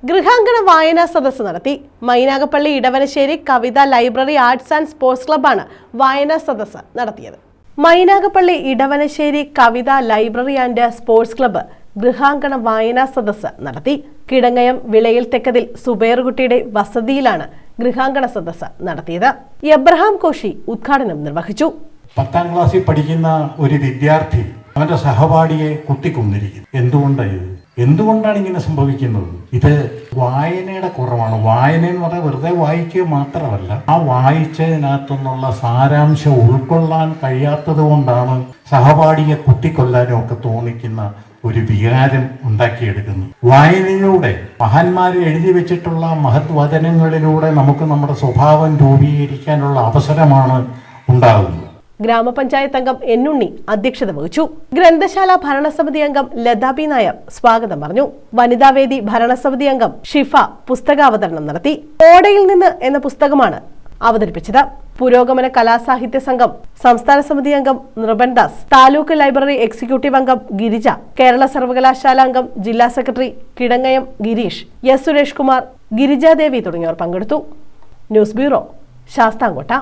ഗൃഹാങ്കണ വായനാ സദസ്സ് നടത്തി. മൈനാഗപ്പള്ളി ഇടവനശ്ശേരി കവിത ലൈബ്രറി ആർട്സ് ആൻഡ് സ്പോർട്സ് ക്ലബ്ബാണ് വായനാ സദസ്സ് നടത്തിയത്. മൈനാഗപ്പള്ളി ഇടവനശ്ശേരി കവിത ലൈബ്രറി ആൻഡ് സ്പോർട്സ് ക്ലബ്ബ് ഗൃഹാങ്കണ വായനാ സദസ്സ് നടത്തി. കിടങ്ങയം വിളയിൽ തെക്കതിൽ സുബൈറുകുട്ടിയുടെ വസതിയിലാണ് ഗൃഹാങ്കണ സദസ്സ് നടത്തിയത്. എബ്രഹാം കോശി ഉദ്ഘാടനം നിർവഹിച്ചു. 10ാം ക്ലാസ്സിൽ പഠിക്കുന്ന ഒരു വിദ്യാർത്ഥി അവന്റെ സഹപാഠിയെ കുത്തിക്കൊന്നിരിക്കുന്നു. എന്തുകൊണ്ടാണ് ഇങ്ങനെ സംഭവിക്കുന്നത്? ഇത് വായനയുടെ കുറവാണ്. വായന എന്ന് പറഞ്ഞാൽ വെറുതെ വായിക്കുക മാത്രമല്ല, ആ വായിച്ചതിനകത്തുനിന്നുള്ള സാരാംശം ഉൾക്കൊള്ളാൻ കഴിയാത്തത് കൊണ്ടാണ് സഹപാഠിയെ കുത്തിക്കൊല്ലാനും ഒക്കെ തോന്നിക്കുന്ന ഒരു വികാരം ഉണ്ടാക്കിയെടുക്കുന്നു. വായനയിലൂടെ മഹാന്മാരെ എഴുതി വെച്ചിട്ടുള്ള മഹത് വചനങ്ങളിലൂടെ നമുക്ക് നമ്മുടെ സ്വഭാവം രൂപീകരിക്കാനുള്ള അവസരമാണ് ഉണ്ടാകുന്നത്. ഗ്രാമപഞ്ചായത്ത് അംഗം എന്നുണ്ണി അധ്യക്ഷത വഹിച്ചു. ഗ്രന്ഥശാല ഭരണസമിതി അംഗം ലതാ ബി നായർ സ്വാഗതം പറഞ്ഞു. വനിതാവേദി ഭരണസമിതി അംഗം ഷിഫ പുസ്തകാവതരണം നടത്തി. ഓടയിൽ നിന്ന് എന്ന പുസ്തകമാണ് അവതരിപ്പിച്ചത്. പുരോഗമന കലാസാഹിത്യ സംഘം സംസ്ഥാന സമിതി അംഗം നൃപൻദാസ്, താലൂക്ക് ലൈബ്രറി എക്സിക്യൂട്ടീവ് അംഗം ഗിരിജ, കേരള സർവകലാശാല അംഗം ജില്ലാ സെക്രട്ടറി കിടങ്ങയം ഗിരീഷ്, എസ് സുരേഷ് കുമാർ, ഗിരിജാദേവി തുടങ്ങിയവർ പങ്കെടുത്തു. News bureau, Sasthamkotta.